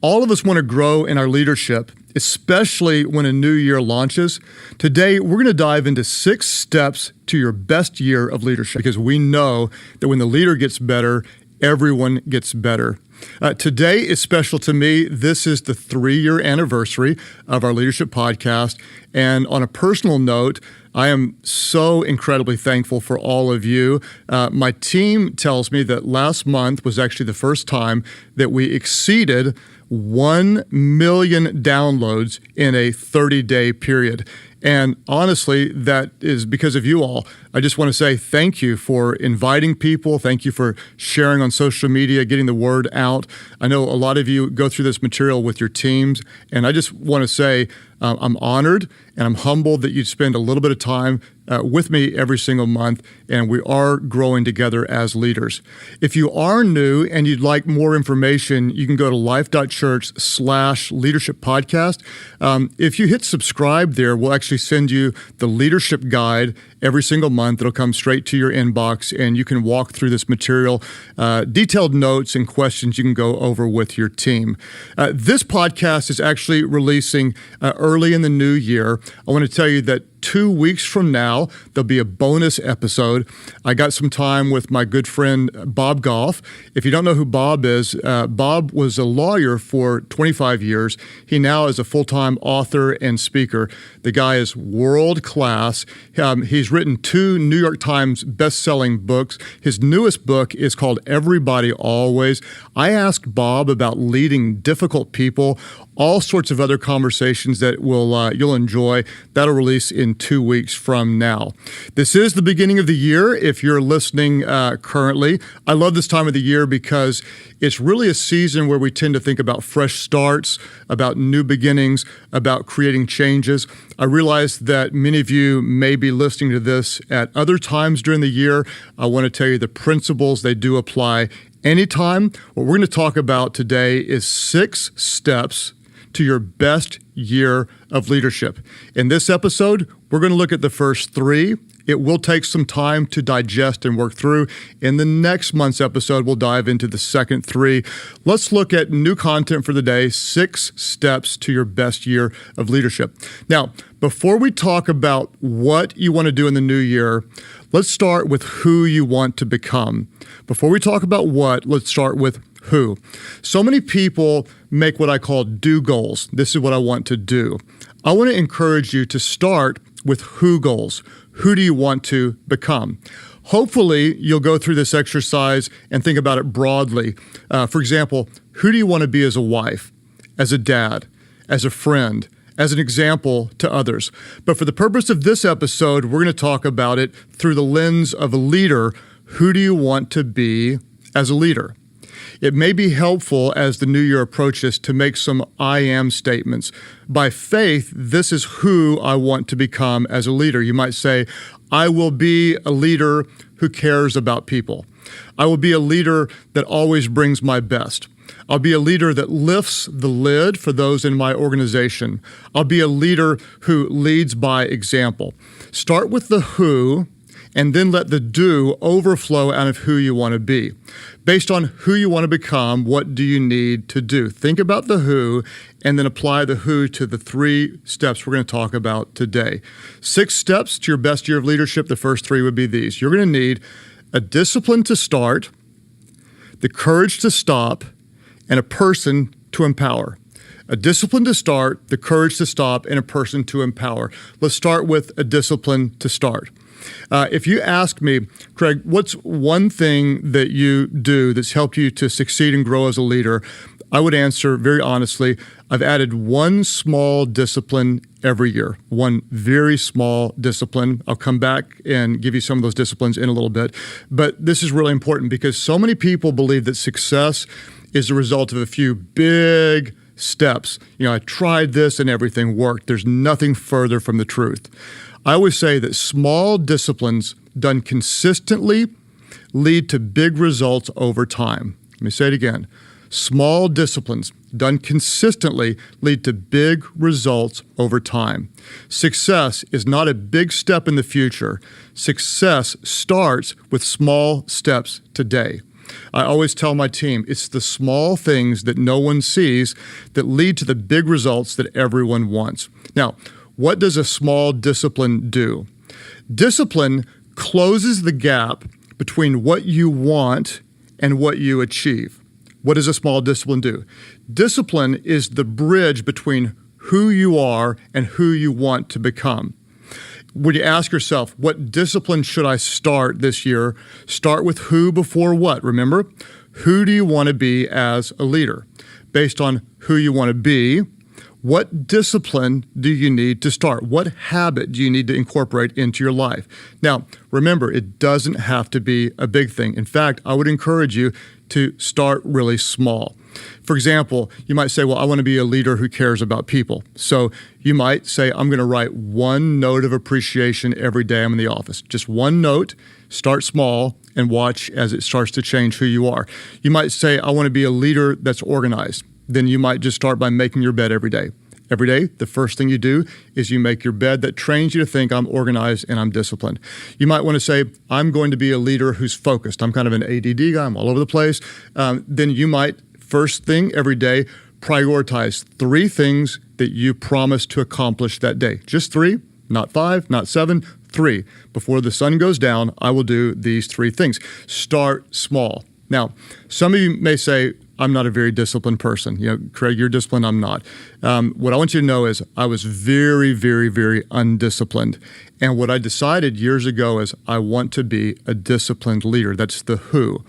All of us want to grow in our leadership, especially when a new year launches. Today, we're going to dive into 6 steps to your best year of leadership, because we know that when the leader gets better, everyone gets better. Today is special to me. This is the 3-year anniversary of our leadership podcast. And on a personal note, I am so incredibly thankful for all of you. My team tells me that last month was actually the first time that we exceeded 1 million downloads in a 30-day period. And honestly, that is because of you all. I just want to say thank you for inviting people. Thank you for sharing on social media, getting the word out. I know a lot of you go through this material with your teams, and I just want to say I'm honored and I'm humbled that you'd spend a little bit of time with me every single month, and we are growing together as leaders. If you are new and you'd like more information, you can go to life.church/leadership podcast. If you hit subscribe there, we'll actually send you the leadership guide every single month. It'll come straight to your inbox, and you can walk through this material, detailed notes and questions you can go over with your team. This podcast is actually releasing early in the new year. I want to tell you that 2 weeks from now, there'll be a bonus episode. I got some time with my good friend, Bob Goff. If you don't know who Bob is, Bob was a lawyer for 25 years. He now is a full-time author and speaker. The guy is world class. He's written 2 New York Times best-selling books. His newest book is called Everybody Always. I asked Bob about leading difficult people, all sorts of other conversations that you'll enjoy. That'll release in 2 weeks from now. This is the beginning of the year if you're listening currently. I love this time of the year because it's really a season where we tend to think about fresh starts, about new beginnings, about creating changes. I realize that many of you may be listening to this at other times during the year. I want to tell you the principles, they do apply anytime. What we're going to talk about today is 6 steps to your best year of leadership. In this episode, we're going to look at the first 3. It will take some time to digest and work through. In the next month's episode, we'll dive into the second 3. Let's look at new content for the day, 6 steps to your best year of leadership. Now, before we talk about what you want to do in the new year, let's start with who you want to become. Before we talk about what, let's start with who. So many people make what I call do goals. This is what I want to do. I want to encourage you to start with who goals. Who do you want to become? Hopefully, you'll go through this exercise and think about it broadly. For example, who do you want to be as a wife, as a dad, as a friend, as an example to others? But for the purpose of this episode, we're going to talk about it through the lens of a leader. Who do you want to be as a leader? It may be helpful as the new year approaches to make some I am statements. By faith, this is who I want to become as a leader. You might say, I will be a leader who cares about people. I will be a leader that always brings my best. I'll be a leader that lifts the lid for those in my organization. I'll be a leader who leads by example. Start with the who, and then let the do overflow out of who you want to be. Based on who you want to become, what do you need to do? Think about the who, and then apply the who to the 3 steps we're going to talk about today. 6 steps to your best year of leadership. The first 3 would be these. You're going to need a discipline to start, the courage to stop, and a person to empower. A discipline to start, the courage to stop, and a person to empower. Let's start with a discipline to start. If you ask me, Craig, what's one thing that you do that's helped you to succeed and grow as a leader? I would answer very honestly, I've added one small discipline every year, one very small discipline. I'll come back and give you some of those disciplines in a little bit. But this is really important because so many people believe that success is the result of a few big steps. I tried this and everything worked. There's nothing further from the truth. I always say that small disciplines done consistently lead to big results over time. Let me say it again. Small disciplines done consistently lead to big results over time. Success is not a big step in the future. Success starts with small steps today. I always tell my team, it's the small things that no one sees that lead to the big results that everyone wants. Now, what does a small discipline do? Discipline closes the gap between what you want and what you achieve. What does a small discipline do? Discipline is the bridge between who you are and who you want to become. When you ask yourself, what discipline should I start this year? Start with who before what. Remember, who do you want to be as a leader? Based on who you want to be, what discipline do you need to start? What habit do you need to incorporate into your life? Now, remember, it doesn't have to be a big thing. In fact, I would encourage you to start really small. For example, you might say, well, I want to be a leader who cares about people. So you might say, I'm going to write one note of appreciation every day I'm in the office. Just one note, start small, and watch as it starts to change who you are. You might say, I want to be a leader that's organized. Then you might just start by making your bed every day. Every day, the first thing you do is you make your bed that trains you to think I'm organized and I'm disciplined. You might want to say, I'm going to be a leader who's focused. I'm kind of an ADD guy. I'm all over the place. Then you might, first thing every day, prioritize 3 things that you promise to accomplish that day. Just 3, not 5, not 7, 3. Before the sun goes down, I will do these 3 things. Start small. Now, some of you may say, I'm not a very disciplined person. You know, Craig, you're disciplined, I'm not. What I want you to know is I was very, very, very undisciplined. And what I decided years ago is I want to be a disciplined leader. That's the who.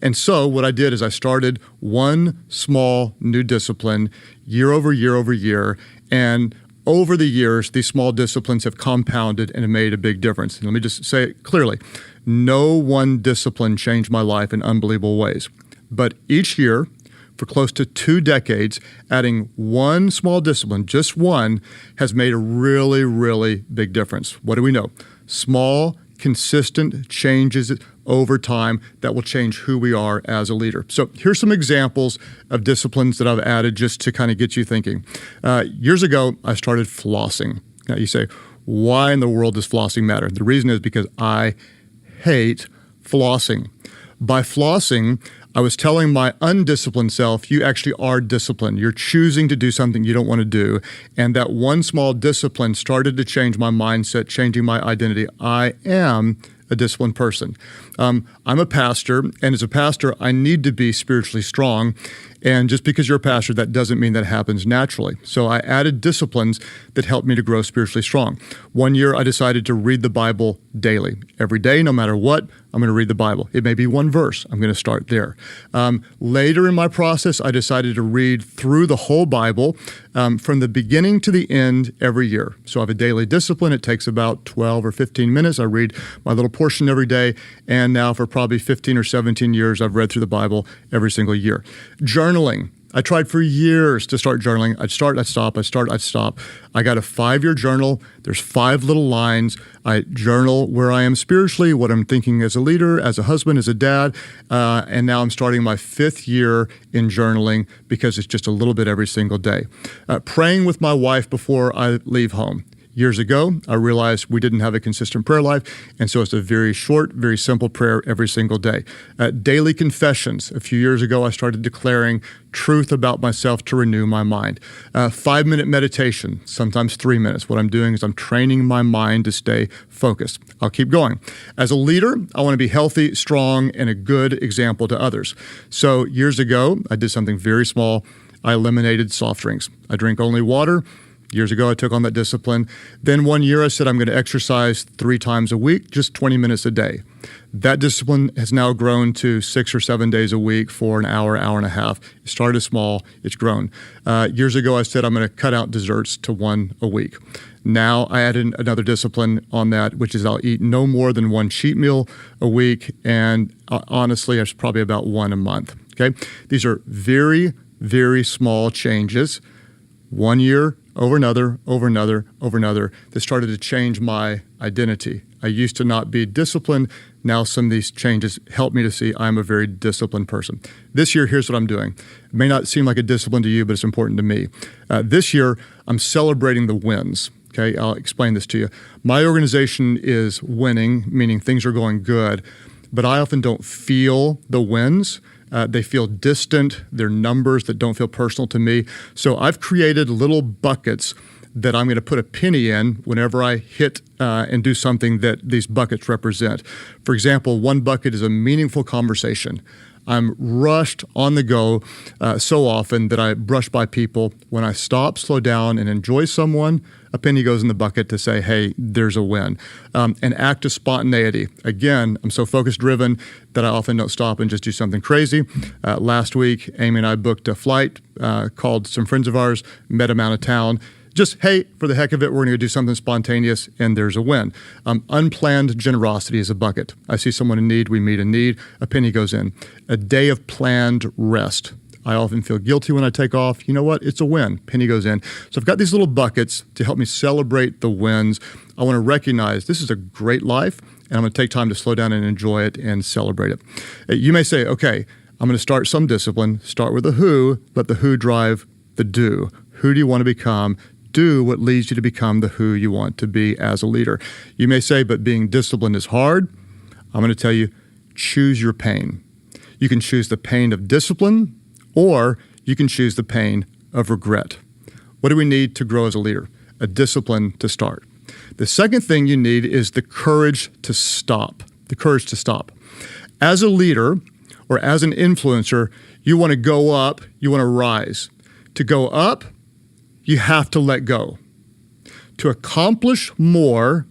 And so what I did is I started one small new discipline year over year over year. And over the years, these small disciplines have compounded and have made a big difference. And let me just say it clearly. No one discipline changed my life in unbelievable ways. But each year, for close to 2 decades, adding one small discipline, just one, has made a really, really big difference. What do we know? Small, consistent changes over time that will change who we are as a leader. So here's some examples of disciplines that I've added just to kind of get you thinking. Years ago, I started flossing. Now you say, why in the world does flossing matter? The reason is because I hate flossing. By flossing, I was telling my undisciplined self, you actually are disciplined. You're choosing to do something you don't want to do. And that one small discipline started to change my mindset, changing my identity. I am a disciplined person. I'm a pastor, and as a pastor, I need to be spiritually strong. And just because you're a pastor, that doesn't mean that happens naturally. So I added disciplines that helped me to grow spiritually strong. One year, I decided to read the Bible daily. Every day, no matter what, I'm going to read the Bible. It may be one verse. I'm going to start there. Later in my process, I decided to read through the whole Bible from the beginning to the end every year. So I have a daily discipline. It takes about 12 or 15 minutes. I read my little portion every day. And now for probably 15 or 17 years, I've read through the Bible every single year. Journaling. I tried for years to start journaling. I'd start, I'd stop, I'd start, I'd stop. I got a 5-year journal. There's 5 little lines. I journal where I am spiritually, what I'm thinking as a leader, as a husband, as a dad. And now I'm starting my 5th year in journaling because it's just a little bit every single day. Praying with my wife before I leave home. Years ago, I realized we didn't have a consistent prayer life, and so it's a very short, very simple prayer every single day. Daily confessions. A few years ago, I started declaring truth about myself to renew my mind. 5-minute meditation, sometimes 3 minutes. What I'm doing is I'm training my mind to stay focused. I'll keep going. As a leader, I want to be healthy, strong, and a good example to others. So years ago, I did something very small. I eliminated soft drinks. I drink only water. Years ago, I took on that discipline. Then one year, I said I'm going to exercise 3 times a week, just 20 minutes a day. That discipline has now grown to 6 or 7 days a week for an hour, hour and a half. It started small. It's grown. Years ago, I said I'm going to cut out desserts to 1 a week. Now I added another discipline on that, which is I'll eat no more than 1 cheat meal a week. And honestly, it's probably about 1 a month. Okay, these are very, very small changes. 1 year, over another, over another, over another, that started to change my identity. I used to not be disciplined. Now some of these changes help me to see I'm a very disciplined person. This year, here's what I'm doing. It may not seem like a discipline to you, but it's important to me. This year, I'm celebrating the wins. Okay, I'll explain this to you. My organization is winning, meaning things are going good. but I often don't feel the wins. They feel distant. They're numbers that don't feel personal to me. So I've created little buckets that I'm going to put a penny in whenever I hit and do something that these buckets represent. For example, one bucket is a meaningful conversation. I'm rushed on the go so often that I brush by people. When I stop, slow down, and enjoy someone, a penny goes in the bucket to say, hey, there's a win. An act of spontaneity. Again, I'm so focus-driven that I often don't stop and just do something crazy. Last week, Amy and I booked a flight, called some friends of ours, met them out of town. Just, hey, for the heck of it, we're going to do something spontaneous, and there's a win. Unplanned generosity is a bucket. I see someone in need, we meet a need, a penny goes in. A day of planned rest. I often feel guilty when I take off. You know what? It's a win. Penny goes in. So I've got these little buckets to help me celebrate the wins. I want to recognize this is a great life, and I'm going to take time to slow down and enjoy it and celebrate it. You may say, okay, I'm going to start some discipline. Start with the who, let the who drive the do. Who do you want to become? Do what leads you to become the who you want to be as a leader. You may say, but being disciplined is hard. I'm going to tell you, choose your pain. You can choose the pain of discipline, or you can choose the pain of regret. What do we need to grow as a leader? A discipline to start. The second thing you need is the courage to stop. The courage to stop. As a leader or as an influencer, you want to go up, you want to rise. To go up, you have to let go. To accomplish more,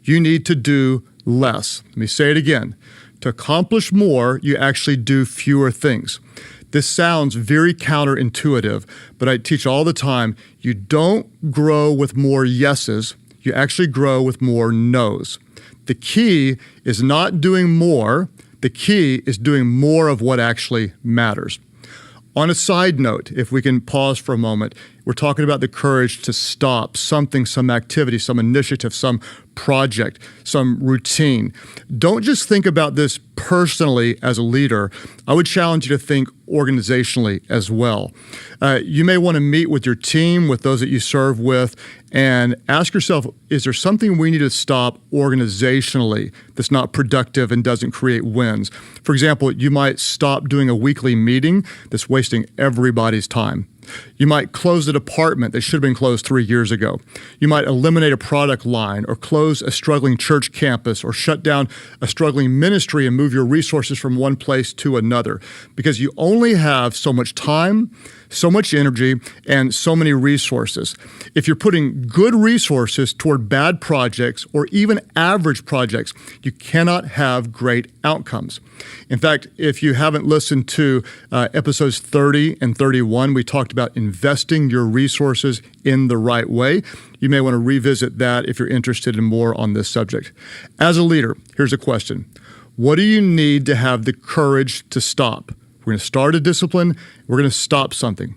you need to do less. Let me say it again. To accomplish more, you actually do fewer things. This sounds very counterintuitive, but I teach all the time, you don't grow with more yeses, you actually grow with more nos. The key is not doing more, the key is doing more of what actually matters. On a side note, if we can pause for a moment, we're talking about the courage to stop something, some activity, some initiative, some project, some routine. Don't just think about this personally as a leader. I would challenge you to think organizationally as well. You may want to meet with your team, with those that you serve with, and ask yourself, is there something we need to stop organizationally that's not productive and doesn't create wins? For example, you might stop doing a weekly meeting that's wasting everybody's time. You might close a department that should have been closed 3 years ago. You might eliminate a product line or close a struggling church campus or shut down a struggling ministry and move your resources from one place to another because you only have so much time, so much energy, and so many resources. If you're putting good resources toward bad projects or even average projects, you cannot have great outcomes. In fact, if you haven't listened to episodes 30 and 31, we talked about investing your resources in the right way. You may want to revisit that if you're interested in more on this subject. As a leader, here's a question. What do you need to have the courage to stop? We're going to start a discipline. We're going to stop something.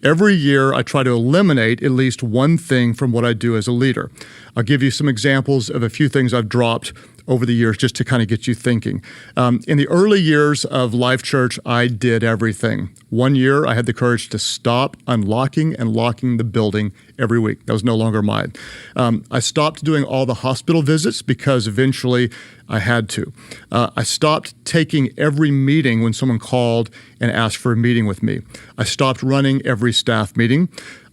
Every year, I try to eliminate at least one thing from what I do as a leader. I'll give you some examples of a few things I've dropped over the years just to kind of get you thinking. In the early years of Life Church, I did everything. One year, I had the courage to stop unlocking and locking the building every week. That was no longer mine. I stopped doing all the hospital visits because eventually I had to. I stopped taking every meeting when someone called and asked for a meeting with me. I stopped running every staff meeting.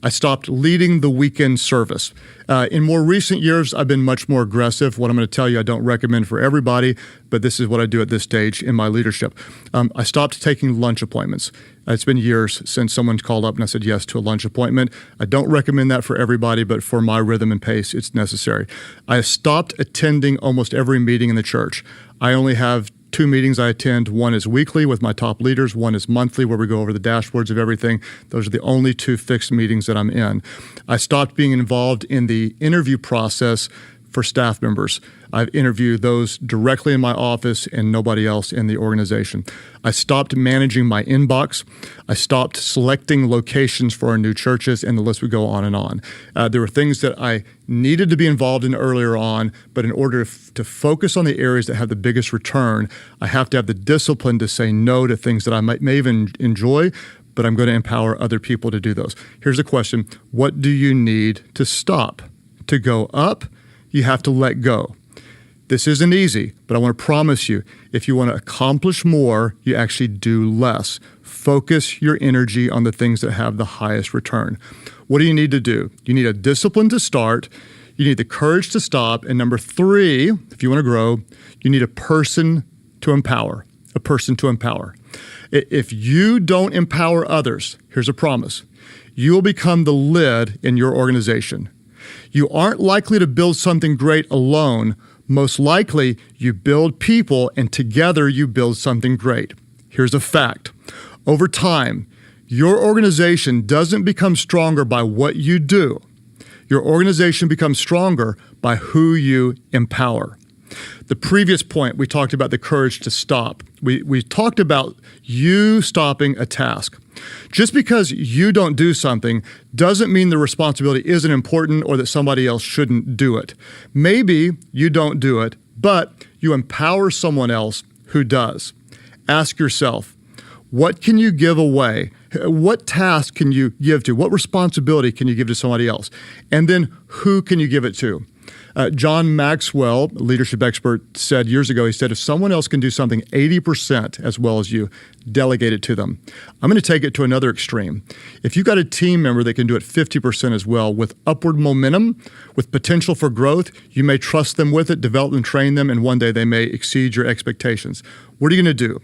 I stopped leading the weekend service. In more recent years, I've been much more aggressive. What I'm going to tell you, I don't recommend for everybody, but this is what I do at this stage in my leadership. I stopped taking lunch appointments. It's been years since someone called up and I said yes to a lunch appointment. I don't recommend that for everybody, but for my rhythm and pace, it's necessary. I stopped attending almost every meeting in the church. I only have 2 meetings I attend. One is weekly with my top leaders. One is monthly where we go over the dashboards of everything. Those are the only 2 fixed meetings that I'm in. I stopped being involved in the interview process for staff members. I've interviewed those directly in my office and nobody else in the organization. I stopped managing my inbox. I stopped selecting locations for our new churches, and the list would go on and on. There were things that I needed to be involved in earlier on, but in order to focus on the areas that have the biggest return, I have to have the discipline to say no to things that I may even enjoy, but I'm going to empower other people to do those. Here's a question. What do you need to stop? To go up, you have to let go. This isn't easy, but I want to promise you, if you want to accomplish more, you actually do less. Focus your energy on the things that have the highest return. What do you need to do? You need a discipline to start. You need the courage to stop. And number 3, if you want to grow, you need a person to empower. A person to empower. If you don't empower others, here's a promise. You will become the lid in your organization. You aren't likely to build something great alone. Most likely, you build people, and together you build something great. Here's a fact. Over time, your organization doesn't become stronger by what you do. Your organization becomes stronger by who you empower. The previous point, we talked about the courage to stop. We talked about you stopping a task. Just because you don't do something doesn't mean the responsibility isn't important or that somebody else shouldn't do it. Maybe you don't do it, but you empower someone else who does. Ask yourself, what can you give away? What task can you give to? What responsibility can you give to somebody else? And then who can you give it to? John Maxwell, a leadership expert, said years ago, he said, if someone else can do something 80% as well as you, delegate it to them. I'm going to take it to another extreme. If you've got a team member that can do it 50% as well with upward momentum, with potential for growth, you may trust them with it, develop them, train them, and one day they may exceed your expectations. What are you going to do?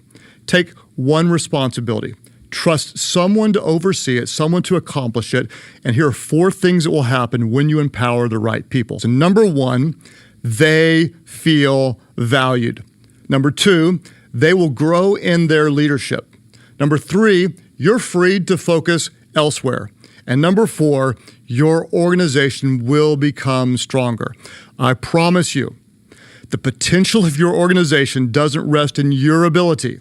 Take one responsibility. Trust someone to oversee it, someone to accomplish it. And here are 4 things that will happen when you empower the right people. So number 1, they feel valued. Number 2, they will grow in their leadership. Number 3, you're freed to focus elsewhere. And number 4, your organization will become stronger. I promise you, the potential of your organization doesn't rest in your ability.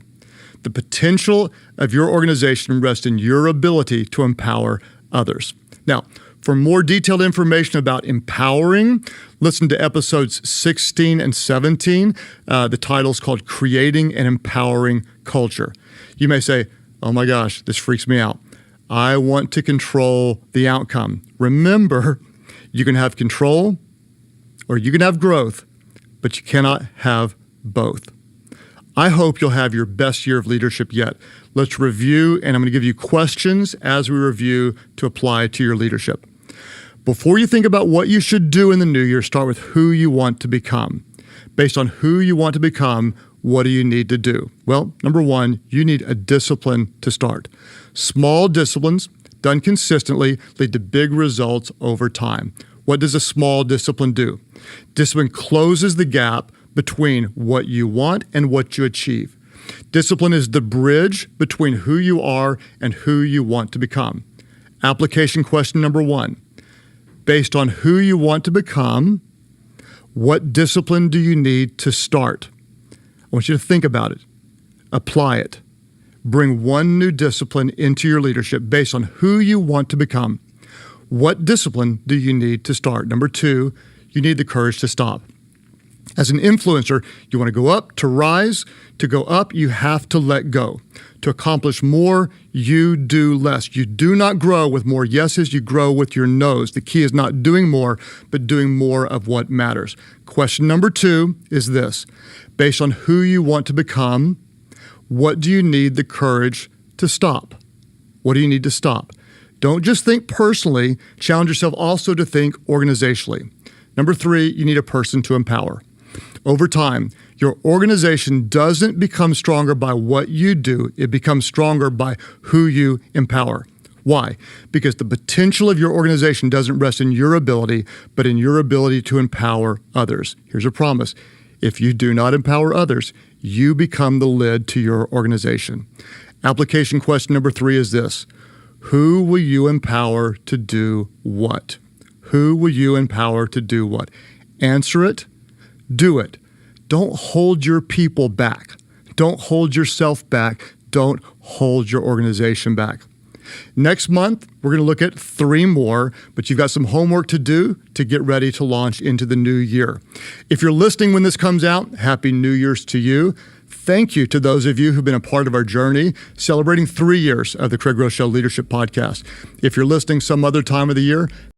The potential of your organization rests in your ability to empower others. Now, for more detailed information about empowering, listen to episodes 16 and 17. The title is called Creating an Empowering Culture. You may say, oh my gosh, this freaks me out. I want to control the outcome. Remember, you can have control or you can have growth, but you cannot have both. I hope you'll have your best year of leadership yet. Let's review, and I'm going to give you questions as we review to apply to your leadership. Before you think about what you should do in the new year, start with who you want to become. Based on who you want to become, what do you need to do? Well, number 1, you need a discipline to start. Small disciplines done consistently lead to big results over time. What does a small discipline do? Discipline closes the gap between what you want and what you achieve. Discipline is the bridge between who you are and who you want to become. Application question number 1. Based on who you want to become, what discipline do you need to start? I want you to think about it. Apply it. Bring one new discipline into your leadership based on who you want to become. What discipline do you need to start? Number 2, you need the courage to stop. As an influencer, you want to go up, to rise. To go up, you have to let go. To accomplish more, you do less. You do not grow with more yeses, you grow with your no's. The key is not doing more, but doing more of what matters. Question number 2 is this. Based on who you want to become, what do you need the courage to stop? What do you need to stop? Don't just think personally, challenge yourself also to think organizationally. Number 3, you need a person to empower. Over time, your organization doesn't become stronger by what you do. It becomes stronger by who you empower. Why? Because the potential of your organization doesn't rest in your ability, but in your ability to empower others. Here's a promise. If you do not empower others, you become the lid to your organization. Application question number 3 is this. Who will you empower to do what? Who will you empower to do what? Answer it. Do it. Don't hold your people back. Don't hold yourself back. Don't hold your organization back. Next month, we're going to look at 3 more, but you've got some homework to do to get ready to launch into the new year. If you're listening when this comes out, Happy New Year's to you. Thank you to those of you who've been a part of our journey, celebrating 3 years of the Craig Groeschel Leadership Podcast. If you're listening some other time of the year,